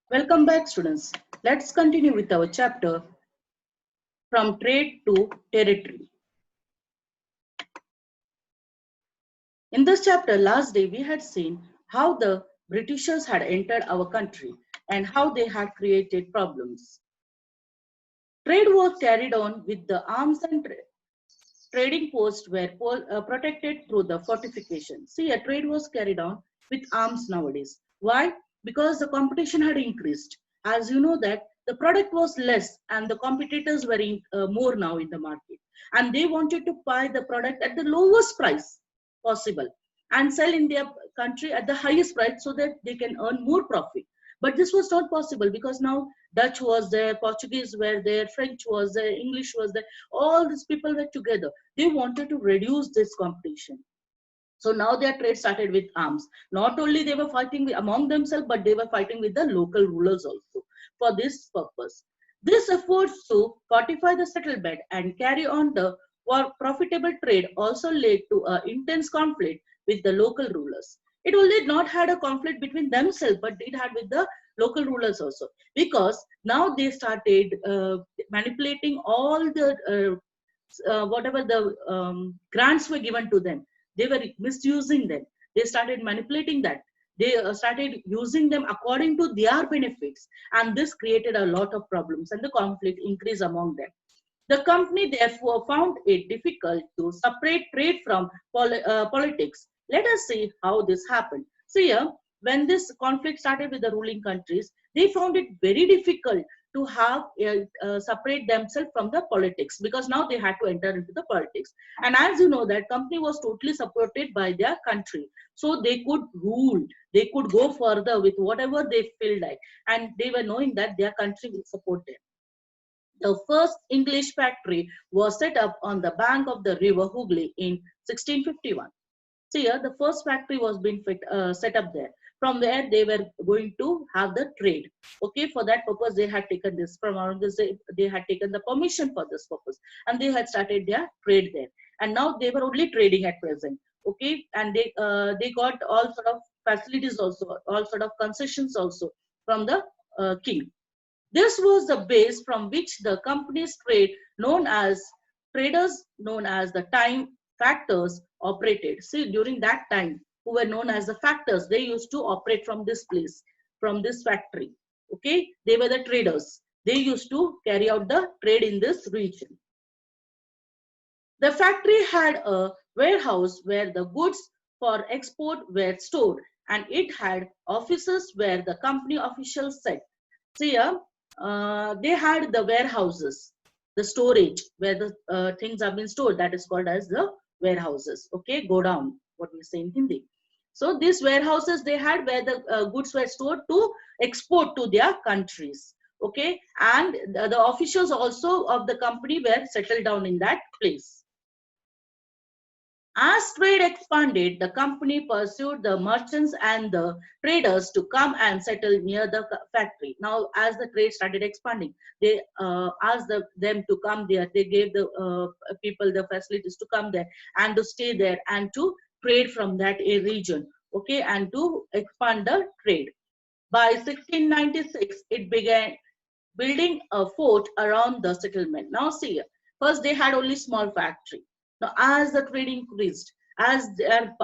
Welcome back, students. Let's continue with our chapter from trade to territory. In this chapter, last day, we had seen how the Britishers had entered our country and how they had created problems. Trade was carried on with the arms and trading posts were protected through the fortification. See, a trade was carried on with arms nowadays. Why? Because the competition had increased. As you know that the product was less and the competitors were more now in the market. And they wanted to buy the product at the lowest price possible and sell in their country at the highest price so that they can earn more profit. But this was not possible because now Dutch was there, Portuguese were there, French was there, English was there. All these people were together. They wanted to reduce this competition. So now their trade started with arms. Not only they were fighting among themselves, but they were fighting with the local rulers also for this purpose. This efforts to fortify the settlement and carry on the profitable trade also led to an intense conflict with the local rulers. It only not had a conflict between themselves, but it had with the local rulers also, because now they started manipulating all the whatever the grants were given to them. They were misusing them. They started manipulating that. They started using them according to their benefits, and this created a lot of problems and the conflict increased among them. The company therefore found it difficult to separate trade from politics. Let us see how this happened. See here, when this conflict started with the ruling countries, they found it very difficult to have separate themselves from the politics, because now they had to enter into the politics. And as you know, that company was totally supported by their country, so they could rule. They could go further with whatever they feel like, and they were knowing that their country will support them. The first English factory was set up on the bank of the river Hooghly in 1651. So here, the first factory was being set up there. From where they were going to have the trade. Okay, for that purpose, they had taken this from around this. They had taken the permission for this purpose, and they had started their trade there. And now they were only trading at present. Okay, and they got all sort of facilities also, all sort of concessions also from the king. This was the base from which the companies traders known as the time factors operated. See, during that time, who were known as the factors, they used to operate from this place, from this factory. Okay, they were the traders. They used to carry out the trade in this region. The factory had a warehouse where the goods for export were stored, and it had offices where the company officials sat. See here, they had the warehouses, the storage where the things have been stored. That is called as the warehouses. Okay, go down, what we say in Hindi. So these warehouses they had where the goods were stored to export to their countries. Okay, and the officials also of the company were settled down in that place. As trade expanded, the company pursued the merchants and the traders to come and settle near the factory. Now, as the trade started expanding, they asked them to come there. They gave the people the facilities to come there and to stay there and to trade from that region, okay, and to expand the trade. By 1696, it began building a fort around the settlement. Now, see, first they had only small factory. Now, as the trade increased, as their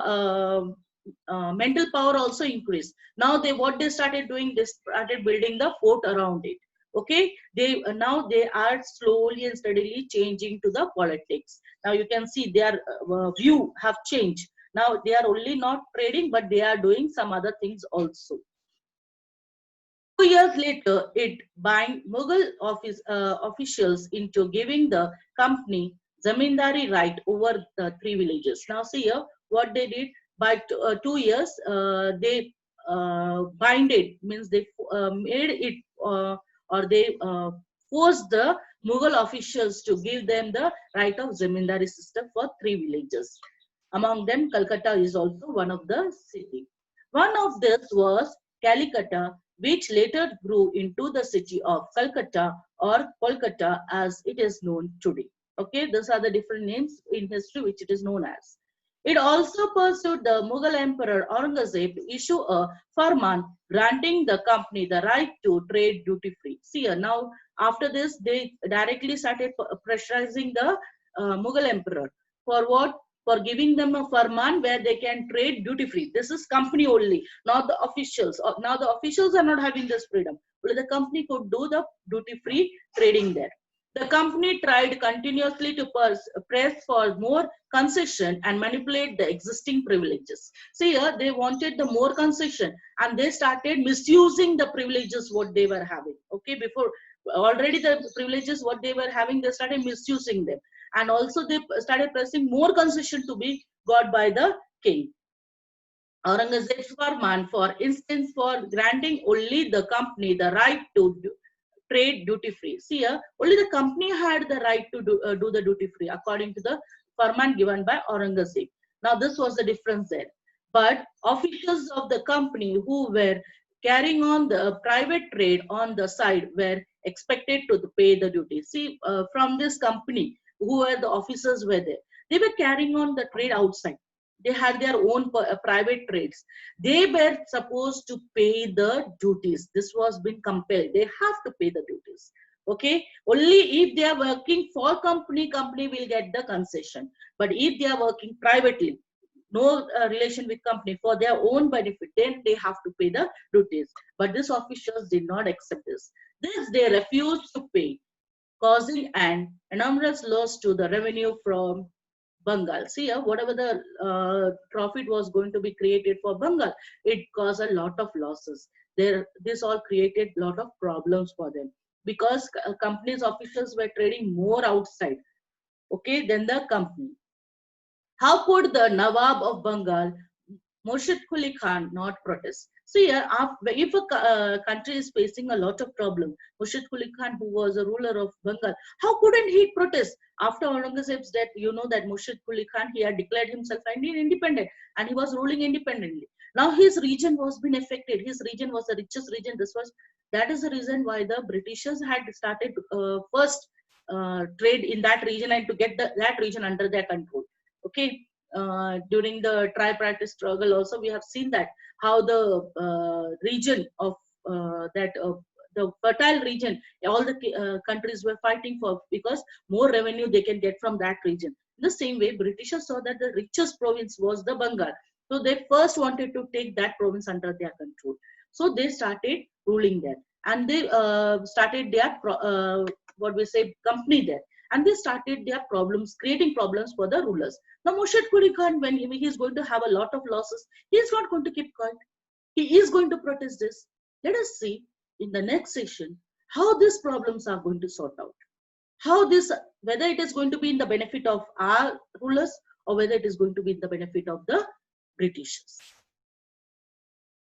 mental power also increased, now what they started doing, they started building the fort around it. Okay, they now they are slowly and steadily changing to the politics. Now you can see their view have changed. Now they are only not trading, but they are doing some other things also. 2 years later, it bind Mughal officials into giving the company zamindari right over the three villages. Now, see here what they did. By 2 years, they binded, means they made it or they forced the Mughal officials to give them the right of zamindari system for three villages. Among them, Calcutta is also one of the city. One of this was Calicut, which later grew into the city of Calcutta or Kolkata as it is known today. Okay, these are the different names in history which it is known as. It also pursued the Mughal Emperor Aurangzeb to issue a farman granting the company the right to trade duty free. See here, now after this, they directly started pressurizing the Mughal Emperor for what? For giving them a farman where they can trade duty free. This is company only, not the officials. Now the officials are not having this freedom. Only the company could do the duty free trading there. The company tried continuously to press for more concession and manipulate the existing privileges. See here, they wanted the more concession and they started misusing the privileges what they were having. Okay, before already the privileges what they were having, they started misusing them. And also they started pressing more concession to be got by the king. Aurangzeb's farman, for instance, for granting only the company the right to trade duty free. See here, only the company had the right to do the duty free according to the farman given by Aurangzeb. Now this was the difference there. But officials of the company who were carrying on the private trade on the side were expected to pay the duty. See, from this company, who were the officers were there, they were carrying on the trade outside. They had their own private trades. They were supposed to pay the duties. This was been compelled. They have to pay the duties. Okay, only if they are working for company will get the concession. But if they are working privately, no relation with company, for their own benefit, then they have to pay the duties. But these officials did not accept this. They refused to pay, causing an enormous loss to the revenue from Bengal. See, whatever the profit was going to be created for Bengal, it caused a lot of losses. This all created a lot of problems for them because companies officials were trading more outside, okay, than the company. How could the Nawab of Bengal, Murshid Quli Khan, not protest? So here, if a country is facing a lot of problem, Murshid Quli Khan, who was a ruler of Bengal, how couldn't he protest? After Aurangzeb's death, you know that Murshid Quli Khan, he had declared himself Indian independent and he was ruling independently. Now his region was being affected. His region was the richest region. That is the reason why the Britishers had started first trade in that region and to get that region under their control. Okay, during the tripartite struggle also we have seen that how the region of the fertile region, all the countries were fighting for because more revenue they can get from that region. In the same way, Britishers saw that the richest province was the Bengal, so they first wanted to take that province under their control. So they started ruling there and they started their what we say company there, and they started their problems, creating problems for the rulers. Now, Murshid Quli Khan, when he is going to have a lot of losses, he is not going to keep quiet. He is going to protest this. Let us see in the next session how these problems are going to sort out. How this, whether it is going to be in the benefit of our rulers or whether it is going to be in the benefit of the Britishers.